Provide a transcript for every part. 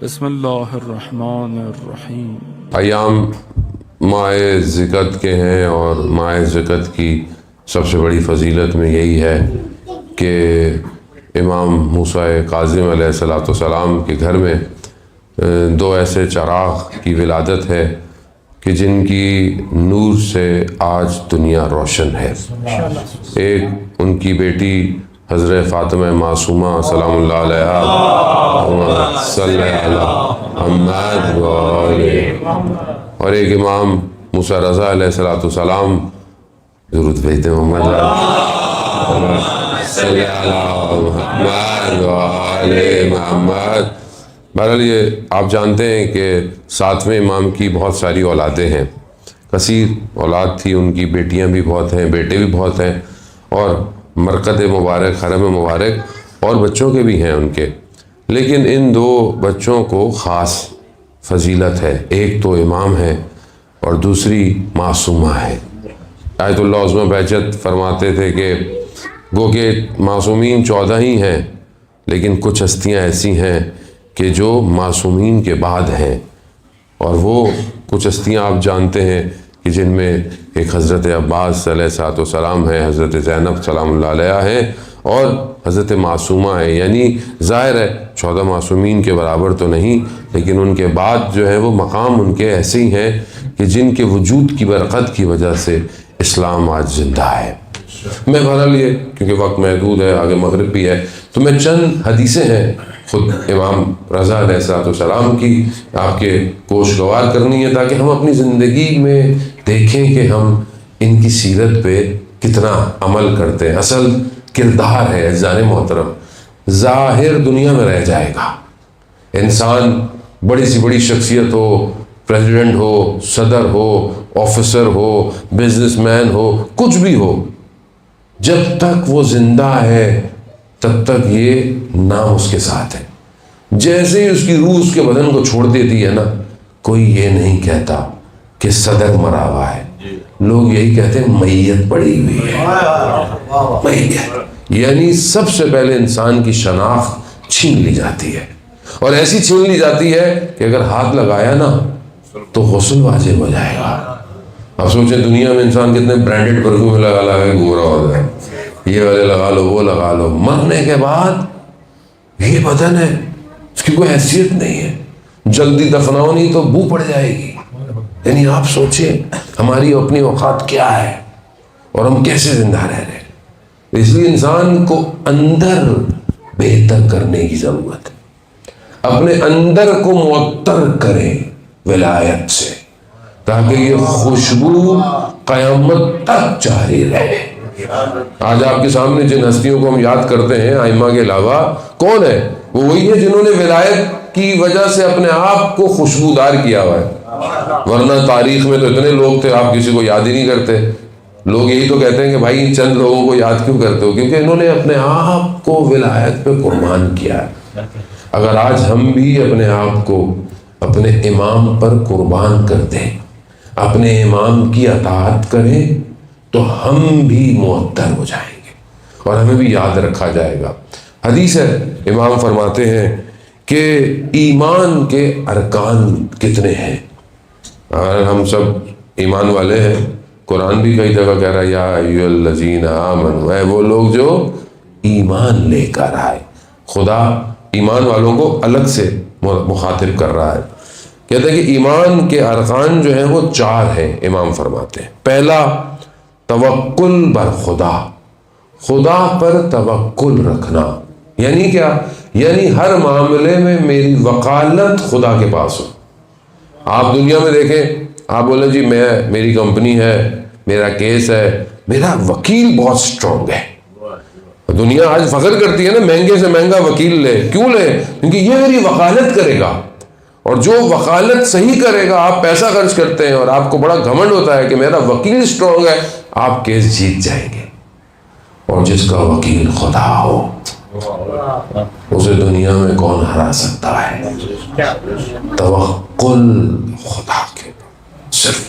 بسم اللہ الرحمن الرحیم۔ ایام ماہ ذکت کے ہیں، اور ماہ ذکت کی سب سے بڑی فضیلت میں یہی ہے کہ امام موسیٰ کاظم علیہ السلام کے گھر میں دو ایسے چراغ کی ولادت ہے کہ جن کی نور سے آج دنیا روشن ہے۔ ایک ان کی بیٹی حضرت فاطمہ معصومہ سلام اللہ علیہا صلی اللہ محمد اور ایک امام موسیٰ رضا علیہ السلام، ضرورت بھیجتے محمد صلی اللہ محمد۔ بہرحال یہ آپ جانتے ہیں کہ ساتویں امام کی بہت ساری اولادیں ہیں، کثیر اولاد تھی ان کی، بیٹیاں بھی بہت ہیں، بیٹے بھی بہت ہیں، اور مرکز مبارک، حرم مبارک اور بچوں کے بھی ہیں ان کے، لیکن ان دو بچوں کو خاص فضیلت ہے۔ ایک تو امام ہے اور دوسری معصومہ ہے۔ آیت اللہ عظمہ بہجت فرماتے تھے کہ گو کہ معصومین 14 ہی ہیں، لیکن کچھ ہستیاں ایسی ہیں کہ جو معصومین کے بعد ہیں، اور وہ کچھ ہستیاں آپ جانتے ہیں کہ جن میں ایک حضرت عباس علیہ السلام ہے، حضرت زینب سلام اللہ علیہ ہیں، اور حضرت معصومہ ہے۔ یعنی ظاہر ہے 14 معصومین کے برابر تو نہیں، لیکن ان کے بعد جو ہے وہ مقام ان کے ایسے ہی ہیں کہ جن کے وجود کی برکت کی وجہ سے اسلام آج زندہ ہے۔ میں بہرحال یہ کیونکہ وقت محدود ہے، آگے مغرب بھی ہے، تو میں چند حدیثیں ہیں خود امام رضا علیہ السلام کی آپ کے گوشگوار کرنی ہے، تاکہ ہم اپنی زندگی میں دیکھیں کہ ہم ان کی سیرت پہ کتنا عمل کرتے ہیں۔ اصل کردار ہے عزیزان محترم، ظاہر دنیا میں رہ جائے گا، انسان بڑی سی بڑی شخصیت ہو، پریزیڈنٹ ہو، صدر ہو، آفیسر ہو، بزنس مین ہو، کچھ بھی ہو، جب تک وہ زندہ ہے تب تک یہ نام اس کے ساتھ ہے۔ جیسے ہی اس کی روح اس کے بدن کو چھوڑ دیتی ہے نا، کوئی یہ نہیں کہتا کہ صدر مرا ہوا ہے، لوگ یہی کہتے ہیں میت پڑی ہوئی ہے، میت۔ یعنی سب سے پہلے انسان کی شناخت چھین لی جاتی ہے، اور ایسی چھین لی جاتی ہے کہ اگر ہاتھ لگایا نا تو غسل واجب ہو جائے گا۔ اب سوچیں دنیا میں انسان کتنے برانڈڈ پرفیوم لگا کے گورا ہو جائے، یہ والے لگا لو، وہ لگا لو، مرنے کے بعد یہ بدن ہے، اس کی کوئی حیثیت نہیں ہے، جلدی دفناؤ نہیں تو بو پڑ جائے گی۔ یعنی آپ سوچیں ہماری اپنی اوقات کیا ہے اور ہم کیسے زندہ رہ رہے ہیں۔ اس لیے انسان کو اندر بہتر کرنے کی ضرورت ہے، اپنے اندر کو معطر کریں ولایت سے، تاکہ یہ خوشبو قیامت تک جاری رہے۔ آج آپ کے سامنے جن ہستیوں کو ہم یاد کرتے ہیں ائمہ کے علاوہ، کون ہے؟ وہ وہی ہے جنہوں نے ولایت کی وجہ سے اپنے آپ کو خوشبودار کیا ہوا ہے، ورنہ تاریخ میں تو اتنے لوگ تھے آپ کسی کو یاد ہی نہیں کرتے۔ لوگ یہی تو کہتے ہیں کہ بھائی چند لوگوں کو یاد کیوں کرتے ہو، کیونکہ انہوں نے اپنے آپ کو ولایت پہ قربان کیا ہے۔ اگر آج ہم بھی اپنے آپ کو اپنے امام پر قربان کر دیں، اپنے امام کی اطاعت کریں، تو ہم بھی معطر ہو جائیں گے اور ہمیں بھی یاد رکھا جائے گا۔ حدیث ہے، امام فرماتے ہیں کہ ایمان کے ارکان کتنے ہیں۔ اور ہم سب ایمان والے ہیں، قرآن بھی کئی جگہ کہہ رہا ہے یا ایھا الذین آمنوا، اے وہ لوگ جو ایمان لے کر آئے۔ خدا ایمان والوں کو الگ سے مخاطب کر رہا ہے، کہتے ہیں کہ ایمان کے ارکان جو ہیں وہ 4 ہیں۔ امام فرماتے ہیں پہلا توکل بر خدا، خدا پر توکل رکھنا۔ یعنی کیا؟ یعنی ہر معاملے میں میری وکالت خدا کے پاس ہو۔ آپ دنیا میں دیکھیں، آپ بولیں جی میری کمپنی ہے، میرا کیس ہے، میرا وکیل بہت سٹرونگ ہے۔ دنیا آج فخر کرتی ہے نا، مہنگے سے مہنگا وکیل لے، کیوں لے؟ کیونکہ یہ میری وکالت کرے گا، اور جو وکالت صحیح کرے گا، آپ پیسہ خرچ کرتے ہیں اور آپ کو بڑا گھمنڈ ہوتا ہے کہ میرا وکیل سٹرونگ ہے، آپ کیس جیت جائیں گے۔ اور جس کا وکیل خدا ہو اسے دنیا میں کون ہرا سکتا ہے؟ توکل خدا کے صرف۔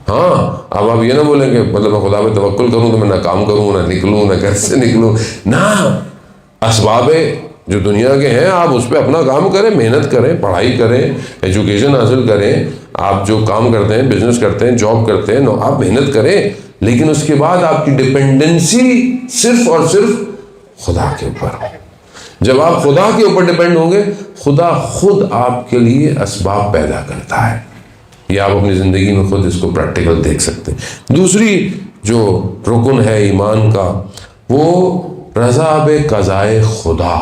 ہاں اب آپ یہ نہ بولیں کہ مطلب میں خدا پہ توکل کروں تو میں نہ کام کروں، نہ نکلوں، نہ گھر سے نکلوں، نہ، اسباب جو دنیا کے ہیں آپ اس پہ اپنا کام کریں, محنت کریں, پڑھائی کریں, ایجوکیشن حاصل کریں, آپ جو کام کرتے ہیں, بزنس کرتے ہیں, جاب کرتے ہیں, آپ محنت کریں, لیکن اس کے بعد آپ کی ڈپینڈنسی صرف اور صرف خدا کے اوپر ہو. جب آپ خدا کے اوپر ڈپینڈ ہوں گے, خدا خود آپ کے لیے اسباب پیدا کرتا ہے. یہ آپ اپنی زندگی میں خود اس کو پریکٹیکل دیکھ سکتے ہیں. دوسری جو رکن ہے ایمان کا, وہ رضا بقضائے خدا,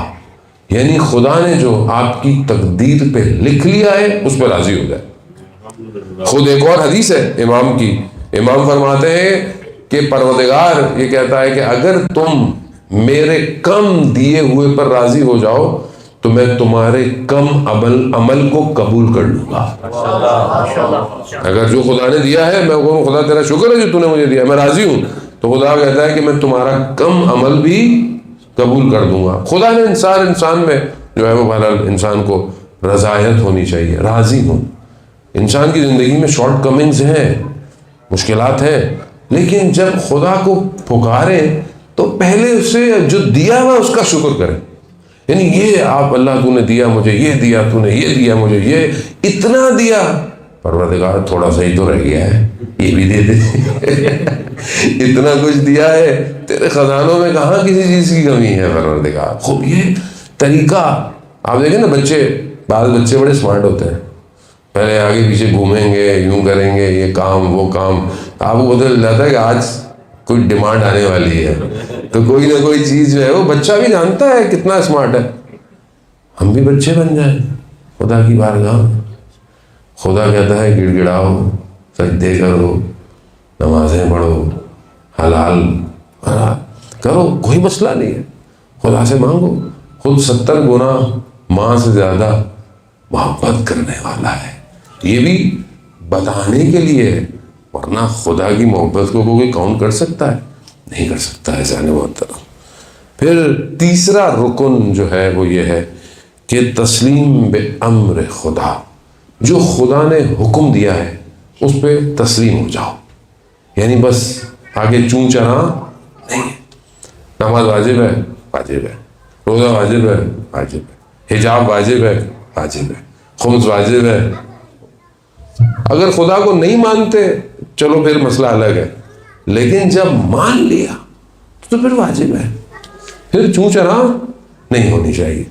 یعنی خدا نے جو آپ کی تقدیر پہ لکھ لیا ہے اس پہ راضی ہو جائے. خود ایک اور حدیث ہے امام کی, امام فرماتے ہیں کہ پروردگار یہ کہتا ہے کہ اگر تم میرے کم دیے ہوئے پر راضی ہو جاؤ تو میں تمہارے کم عمل کو قبول کر لوں گا. اگر جو خدا نے دیا ہے میں کہوں خدا تیرا شکر ہے جو تو نے مجھے دیا, میں راضی ہوں, تو خدا کہتا ہے کہ میں تمہارا کم عمل بھی قبول کر دوں گا. خدا نے انسان میں جو ہے وہ بہرحال انسان کو رضایت ہونی چاہیے, راضی ہوں. انسان کی زندگی میں شارٹ کمنگز ہیں, مشکلات ہیں, لیکن جب خدا کو پکاریں تو پہلے اسے جو دیا ہوا اس کا شکر کریں. یعنی یہ آپ اللہ تو نے دیا مجھے, یہ دیا تو نے, یہ دیا مجھے, یہ اتنا دیا, پروردگار تھوڑا سا ہی تو رہ گیا ہے, یہ بھی دے دے. اتنا کچھ دیا ہے, تیرے خزانوں میں کہاں کسی چیز کی کمی ہے پروردگار. خوب یہ طریقہ آپ دیکھیں نا, بعض بچے بڑے اسمارٹ ہوتے ہیں, پہلے آگے پیچھے گھومیں گے, یوں کریں گے, یہ کام وہ کام, آپ کو پتہ چل جاتا ہے کہ آج کوئی ڈیمانڈ آنے والی ہے, تو کوئی نہ کوئی چیز جو ہے وہ بچہ بھی جانتا ہے کتنا اسمارٹ ہے. ہم بھی بچے بن جائیں خدا کی بارگاہ. خدا کہتا ہے گڑ گڑاؤ, سجدے کرو, نمازیں پڑھو, حلال کرو, کوئی مسئلہ نہیں ہے, خدا سے مانگو. خود 70 گنا ماں سے زیادہ محبت کرنے والا ہے. یہ بھی بتانے کے لیے ہے, ورنہ خدا کی محبت کو کوئی کاؤنٹ کر سکتا ہے؟ نہیں کر سکتا ہے جانے محترم. پھر تیسرا رکن جو ہے وہ یہ ہے کہ تسلیم بے امر خدا, جو خدا نے حکم دیا ہے اس پہ تسلیم ہو جاؤ. یعنی بس آگے چون چرا نہیں. نماز واجب ہے, واجب ہے. روزہ واجب ہے, واجب ہے. حجاب واجب ہے, واجب ہے. خمس واجب ہے. اگر خدا کو نہیں مانتے چلو پھر مسئلہ الگ ہے, لیکن جب مان لیا تو پھر واجب ہے, پھر چون چرا نہیں ہونی چاہیے.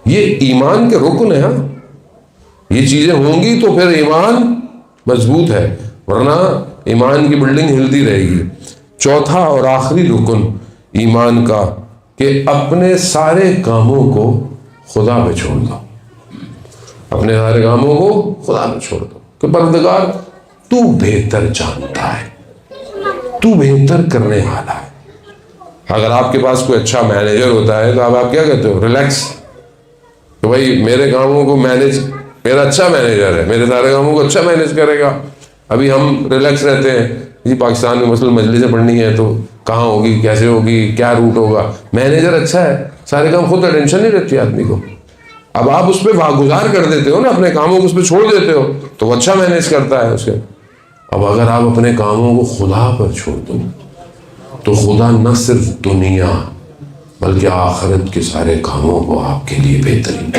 یہ ایمان کے رکن ہے. ہاں یہ چیزیں ہوں گی تو پھر ایمان مضبوط ہے, ورنہ ایمان کی بلڈنگ ہلتی رہے گی. چوتھا اور آخری رکن ایمان کا کہ اپنے سارے کاموں کو خدا پہ چھوڑ دو. اپنے سارے کاموں کو خدا پہ چھوڑ دو کہ پروردگار تو بہتر جانتا ہے, تو بہتر کرنے والا ہے. اگر آپ کے پاس کوئی اچھا مینیجر ہوتا ہے تو آپ کیا کہتے ہو؟ ریلیکس, کہ بھائی میرے کاموں کو مینیج, میرا اچھا مینیجر ہے, میرے سارے کاموں کو اچھا مینیج کرے گا. ابھی ہم ریلیکس رہتے ہیں جی, پاکستان میں مثلاً مجلسیں پڑھنی ہے تو کہاں ہوگی, کیسے ہوگی, کیا روٹ ہوگا. مینیجر اچھا ہے, سارے کام خود ٹینشن نہیں رہتی آدمی کو. اب آپ اس پہ واگزار کر دیتے ہو نا, اپنے کاموں کو اس پہ چھوڑ دیتے ہو تو وہ اچھا مینیج کرتا ہے اس کے. اب اگر آپ اپنے کاموں کو خدا پر چھوڑ دو تو خدا نہ صرف دنیا بلکہ آخرت کے سارے کاموں کو آپ کے لیے بہترین.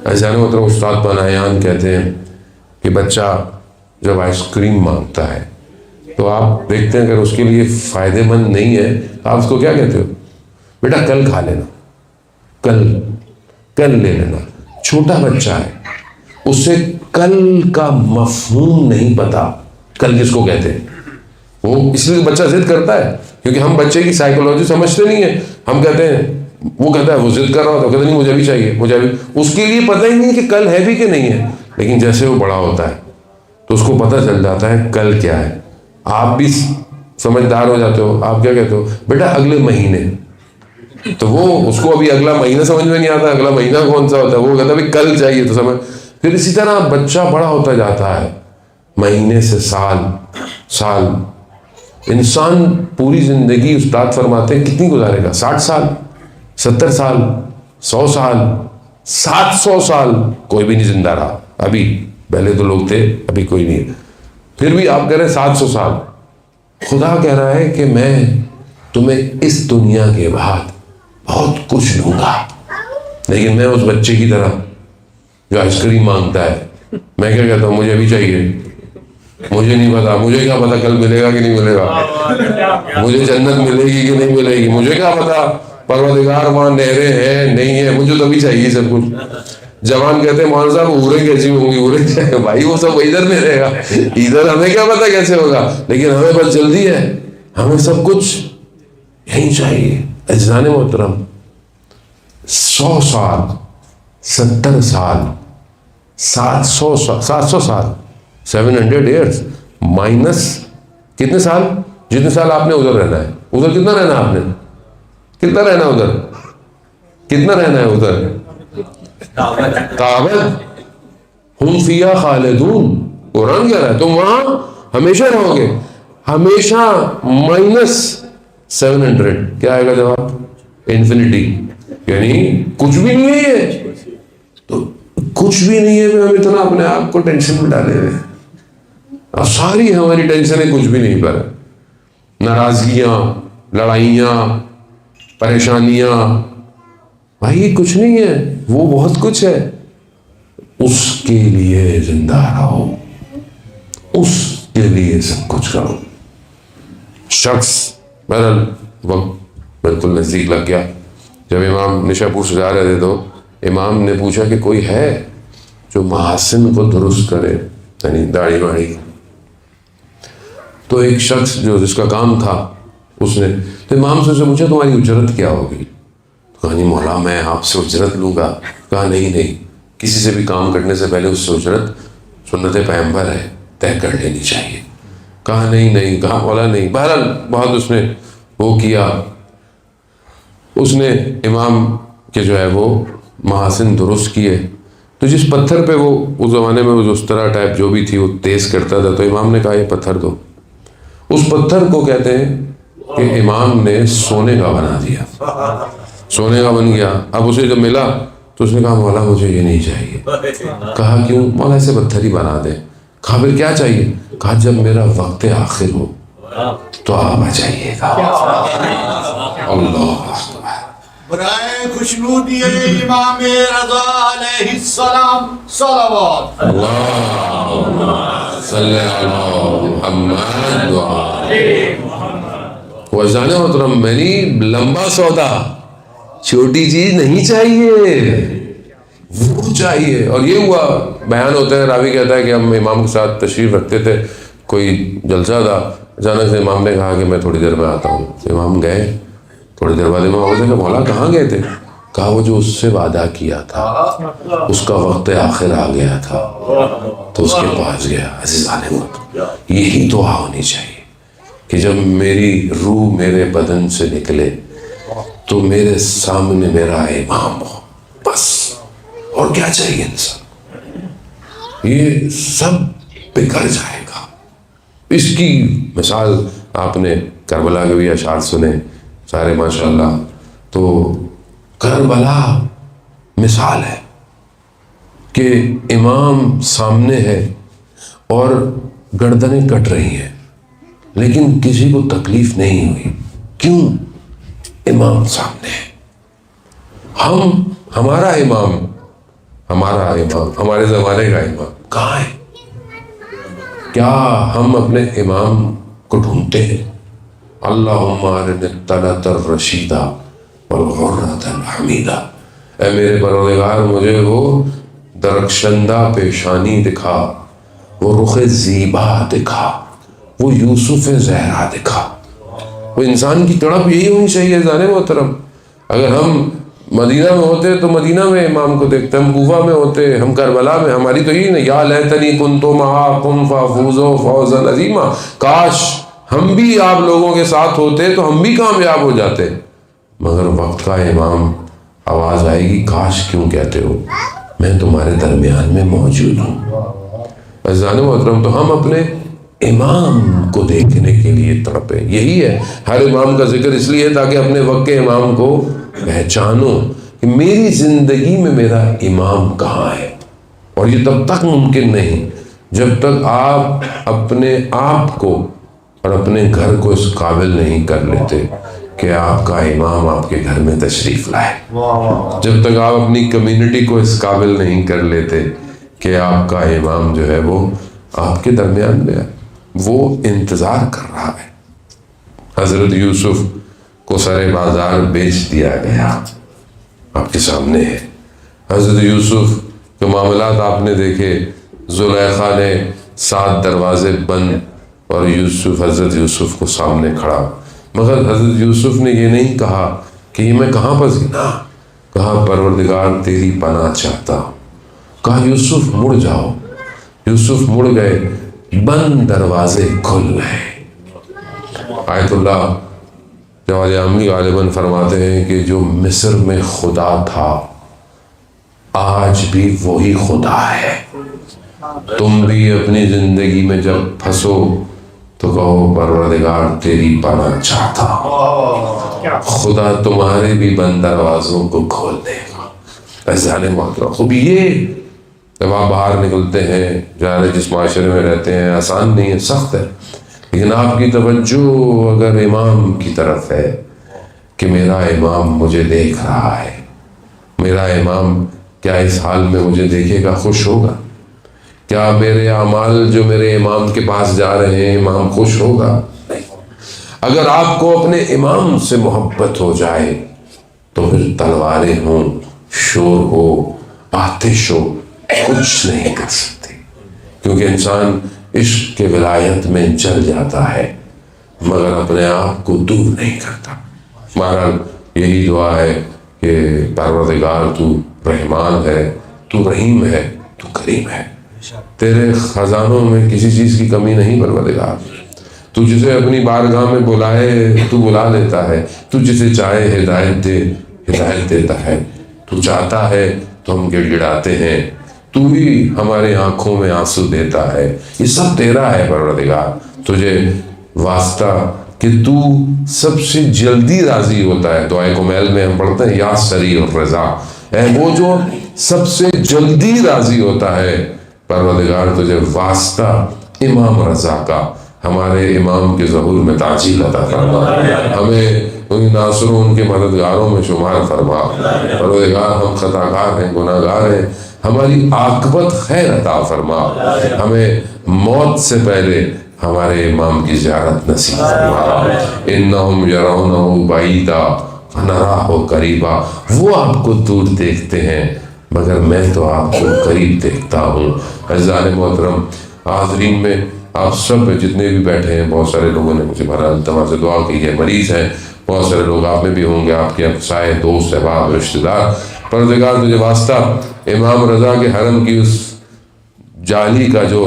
ایسا نہیں مطلب استاد بنایان کہتے ہیں کہ بچہ جب آئس کریم مانگتا ہے تو آپ دیکھتے ہیں اگر اس کے لیے فائدے مند نہیں ہے آپ اس کو کیا کہتے ہو؟ بیٹا کل کھا لینا, کل لے لینا. چھوٹا بچہ ہے, اسے کل کا مفہوم نہیں پتا, کل کس کو کہتے ہیں. وہ اس لیے بچہ ضد کرتا ہے کیونکہ ہم بچے کی سائیکولوجی سمجھتے نہیں ہیں. ہم کہتے ہیں, وہ کہتا ہے وہ ضد کر رہا ہوتا ہے, کہتا نہیں مجھے بھی چاہیے, مجھے بھی. اس کے لیے پتہ ہی نہیں کہ کل ہے بھی کہ نہیں ہے, لیکن جیسے وہ بڑا ہوتا ہے تو اس کو پتہ چل جاتا ہے کل کیا ہے. آپ بھی سمجھدار ہو جاتے ہو, آپ کیا کہتے ہو؟ بیٹا اگلے مہینے. تو وہ اس کو ابھی اگلا مہینہ سمجھ میں نہیں آتا, اگلا مہینہ کون سا ہوتا ہے, وہ کہتا ہے کل چاہیے تو سمجھ. پھر اسی طرح بچہ بڑا ہوتا جاتا ہے, مہینے سے سال. انسان پوری زندگی استاد فرماتے ہیں کتنی گزارے گا؟ 60 سال, 70 سال, 100 سال, 700 سال. کوئی بھی نہیں زندہ رہا ابھی, پہلے تو لوگ تھے, ابھی کوئی نہیں. پھر بھی آپ کہہ رہے ہیں 700 سال. خدا کہہ رہا ہے کہ میں تمہیں اس دنیا کے بعد بہت کچھ دوں گا. لیکن میں اس بچے کی طرح جو آئس کریم مانگتا ہے، میں کیا کہتا ہوں؟ مجھے ابھی چاہیے، مجھے نہیں پتا، مجھے کیا پتا کل ملے گا کہ نہیں ملے گا، مجھے جنت ملے گی کہ نہیں ملے گی، مجھے کیا پتا پروردگار وہاں نہریں ہیں نہیں ہے، مجھے تو ابھی چاہیے سب کچھ۔ جوان کہتے ہیں مولانا صاحب عورتیں کیسی ہوں گی؟ عورتیں بھائی وہ سب ادھر میں رہے گا، ادھر ہمیں کیا پتا کیسے ہوگا، لیکن ہمیں بس جلدی ہے، ہمیں سب کچھ یہی چاہیے۔ عزیزان محترم، 100 سال، 70 سال، 700 سال، 700 ایئرس مائنس کتنے سال؟ جتنے سال آپ نے ادھر رہنا ہے۔ ادھر کتنا رہنا ہے آپ نے؟ کتنا رہنا ہے ادھر؟ کتنا رہنا ہے ادھر؟ تابت ہم فیہا خالدون، قرآن کہہ رہا ہے تم وہاں ہمیشہ رہو گے، ہمیشہ مائنس 700، کیا آئے گا جواب؟ انفینٹی، یعنی کچھ بھی نہیں ہے یہ تو کچھ بھی نہیں ہے، ہم اتنا اپنے آپ کو ٹینشن میں ڈالے ہوئے ہیں، اور ساری ہماری ٹینشنیں کچھ بھی نہیں پر، ناراضگیاں، لڑائیاں، پریشانیاں، بھائی کچھ نہیں ہے، وہ بہت کچھ ہے۔ اس کے لیے زندہ رہو، اس کے لیے سب کچھ کرو۔ شخص بہرحال وقت بالکل نزدیک لگ گیا، جب امام نشاپور سے جا رہے تھے تو امام نے پوچھا کہ کوئی ہے جو محاسن کو درست کرے، یعنی داڑھی واڑھی، تو ایک شخص جو جس کا کام تھا اس نے تو امام سے پوچھا تمہاری اجرت کیا ہوگی؟ کہا نہیں مولا میں آپ سے اجرت لوں گا۔ کہا نہیں، کسی سے بھی کام کرنے سے پہلے اس سے اجرت سنت پیغمبر ہے، طے کر لینی چاہیے۔ کہا نہیں، کہا مولا نہیں۔ بہرحال بہت اس نے وہ کیا، اس نے امام کے جو ہے وہ محاسن درست کیے، تو جس پتھر پہ وہ اس زمانے میں وہ اس طرح ٹائپ جو بھی تھی وہ تیز کرتا تھا، تو امام نے کہا یہ پتھر دو۔ اس پتھر کو کہتے ہیں کہ امام نے سونے کا بنا دیا، سونے کا بن گیا۔ اب اسے جب ملا تو اس نے کہا مولا مجھے یہ نہیں چاہیے۔ کہا کیوں؟ مولا ایسے پتھر ہی بنا دے۔ کہا پھر کیا چاہیے؟ کہا جب میرا وقت آخر ہو تو آپ آ جائیے گا۔ اللہ برائے خوشنودی امام رضا علیہ السلام صلوات اللہم صلی علی محمد وعزان محترم، میں نے لمبا سودا، چھوٹی چیز نہیں چاہیے، وہ چاہیے۔ اور یہ ہوا، بیان ہوتا ہے، راوی کہتا ہے کہ ہم امام کے ساتھ تشریف رکھتے تھے، کوئی جلسہ تھا، اچانک سے امام نے کہا کہ میں تھوڑی دیر میں آتا ہوں۔ امام گئے، تھوڑی دیر بعد امام نے کہا مولا کہاں گئے تھے؟ کہا وہ جو اس سے وعدہ کیا تھا اس کا وقت آخر آ گیا تھا تو اس کے پاس گیا۔ عزیزان محترم، یہی دعا ہونی چاہیے کہ جب میری روح میرے بدن سے نکلے تو میرے سامنے میرا امام ہو، بس اور کیا چاہیے انسان، یہ سب بگڑ جائے گا۔ اس کی مثال آپ نے کربلا کے بھی اشعار سنے سارے ماشاءاللہ، تو کربلا مثال ہے کہ امام سامنے ہے اور گردنیں کٹ رہی ہیں لیکن کسی کو تکلیف نہیں ہوئی، کیوں؟ امام سامنے ہے۔ ہمارا امام ہمارے زمانے کا امام کہاں ہے؟ کیا ہم اپنے امام کو ڈھونڈتے ہیں؟ اللہم ارنا الطلعۃ الرشیدہ والغرۃ الحمیدہ، اے میرے پروردگار مجھے وہ درخشندہ پیشانی دکھا، وہ رخ زیبا دکھا، وہ یوسف زہرا دکھا۔ وہ انسان کی تڑپ یہی ہونی چاہیے عزیزان محترم۔ اگر ہم مدینہ میں ہوتے تو مدینہ میں امام کو دیکھتے، ہم کوفہ میں ہوتے، ہم کربلا میں، ہماری تو یہی نہیں یا لیتنی کنت معکم فافوز فوزا عظیما، کاش ہم بھی آپ لوگوں کے ساتھ ہوتے تو ہم بھی کامیاب ہو جاتے۔ مگر وقت کا امام آواز آئے گی، کاش کیوں کہتے ہو، میں تمہارے درمیان میں موجود ہوں۔ عزیزان محترم، تو ہم اپنے امام کو دیکھنے کے لیے تڑپے، یہی ہے ہر امام کا ذکر اس لیے تاکہ اپنے وقت کے امام کو پہچانو کہ میری زندگی میں میرا امام کہاں ہے۔ اور یہ تب تک ممکن نہیں جب تک آپ اپنے آپ کو اور اپنے گھر کو اس قابل نہیں کر لیتے کہ آپ کا امام آپ کے گھر میں تشریف لائے. جب تک آپ اپنی کمیونٹی کو اس قابل نہیں کر لیتے کہ آپ کا امام جو ہے وہ آپ کے درمیان میں ہے، وہ انتظار کر رہا ہے. حضرت یوسف کو سر بازار بیچ دیا گیا، آپ کے سامنے ہے. حضرت یوسف کے معاملات آپ نے دیکھے، زلیخا نے 7 دروازے بند اور حضرت یوسف کو سامنے کھڑا، مگر حضرت یوسف نے یہ نہیں کہا کہ یہ میں کہاں پھنس گیا، کہا پروردگار تیری پناہ چاہتا ہوں. کہا یوسف مڑ جاؤ. یوسف مڑ گئے، بند دروازے کھل گئے. آیت اللہ جواد عامی غالباً فرماتے ہیں کہ جو مصر میں خدا تھا آج بھی وہی خدا ہے. تم بھی اپنی زندگی میں جب پھنسو تو کہو پروردگار تیری پناہ چاہتا ہوں، خدا تمہارے بھی بند دروازوں کو کھول دے گا. عزیزان محترم، خوب یہ جب آپ باہر نکلتے ہیں، جانے جس معاشرے میں رہتے ہیں، آسان نہیں ہے، سخت ہے، لیکن آپ کی توجہ اگر امام کی طرف ہے کہ میرا امام مجھے دیکھ رہا ہے، میرا امام کیا اس حال میں مجھے دیکھے گا، خوش ہوگا؟ کیا میرے اعمال جو میرے امام کے پاس جا رہے ہیں امام خوش ہوگا؟ نہیں. اگر آپ کو اپنے امام سے محبت ہو جائے تو پھر تلواریں ہوں، شور ہو، آتش ہو، کچھ نہیں کر سکتی، کیونکہ انسان عشق کے ولایت میں جل جاتا ہے مگر اپنے آپ کو دور نہیں کرتا. بہرحال یہی دعا ہے کہ پروردگار تو رحمان ہے، تو رحیم ہے، تو کریم ہے، تیرے خزانوں میں کسی چیز کی کمی نہیں پروردگار. تو جسے اپنی بارگاہ میں بلائے تو بلا لیتا ہے، تو جسے چاہے ہدایت دے ہدایت دیتا ہے، تو چاہتا ہے تو ہم گڑ گڑاتے ہیں، تو ہی ہمارے آنکھوں میں آنسو دیتا ہے. یہ سب تیرا ہے پروردگار. تجھے واسطہ کہ تو سب سے جلدی راضی ہوتا ہے. دعائے کمیل میں ہم پڑھتے ہیں یا سریع الرضا، اے وہ جو سب سے جلدی راضی ہوتا ہے. پروردگار تجھے واسطہ امام رضا کا، ہمارے امام کے ظہور میں تعجیل عطا فرما، ہمیں ان ناصروں ان کے مددگاروں میں شمار فرما. پروردگار ہم خطاکار ہیں، گناہ گار ہیں، ہماری عاقبت خیر عطا فرما. ہمیں موت سے پہلے ہمارے امام کی زیارت نصیب فرما. انہم یرونہ بعیدا ونراہ قریبا، وہ آپ کو دور دیکھتے ہیں مگر میں تو آپ کو قریب دیکھتا ہوں. عزیزان محترم، حاضرین میں آپ سب جتنے بھی بیٹھے ہیں، بہت سارے لوگوں نے مجھے بہرحال تمام سے دعا کی ہے، مریض ہیں، بہت سارے لوگ آپ میں بھی ہوں گے، آپ کے ہمسائے، دوست، احباب، رشتہ دار. پروردگار تجھے واسطہ امام رضا کے حرم کی اس جالی کا جو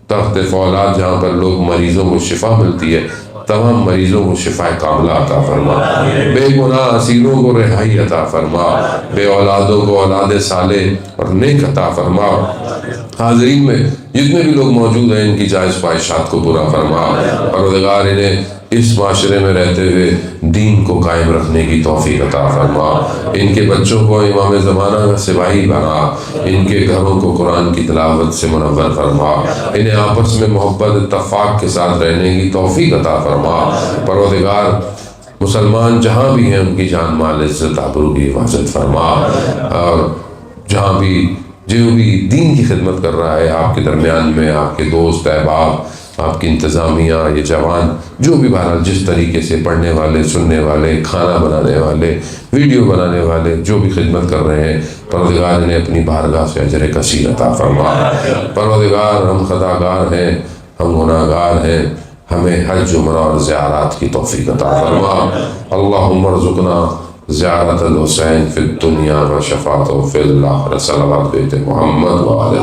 تخت فولاد جہاں پر لوگ مریضوں کو شفا ملتی ہے، تمام مریضوں کو شفا کاملہ عطا فرما. بے گناہ اسیروں کو رہائی عطا فرما، بے اولادوں کو اولاد صالح اور نیک عطا فرما. حاضرین میں جتنے بھی لوگ موجود ہیں ان کی جائز خواہشات کو پورا فرما. پروردگار انہیں اس معاشرے میں رہتے ہوئے دین کو قائم رکھنے کی توفیق عطا فرما. ان کے بچوں کو امام زمانہ کا سپاہی بنا، ان کے گھروں کو قرآن کی تلاوت سے منور فرما. انہیں آپس میں محبت اتفاق کے ساتھ رہنے کی توفیق عطا فرما. پروردگار مسلمان جہاں بھی ہیں ان کی جان مال عزت آبرو کی حفاظت فرما، اور جہاں بھی جو بھی دین کی خدمت کر رہا ہے آپ کے درمیان میں، آپ کے دوست احباب، آپ کی انتظامیہ، یہ جوان جو بھی بہرحال جس طریقے سے پڑھنے والے، سننے والے، کھانا بنانے والے، ویڈیو بنانے والے جو بھی خدمت کر رہے ہیں، پروردگار انہیں اپنی بارگاہ سے اجر کثیر عطا فرما. پروردگار ہم خطاکار ہیں، ہم گناہ گار ہیں، ہمیں حج عمرہ اور زیارات کی توفیق عطا فرما. اللہم ارزقنا زیارت الحسین فی الدنیا و شفاعتہ فی الآخرہ. صلوات بیت محمد و آلہ.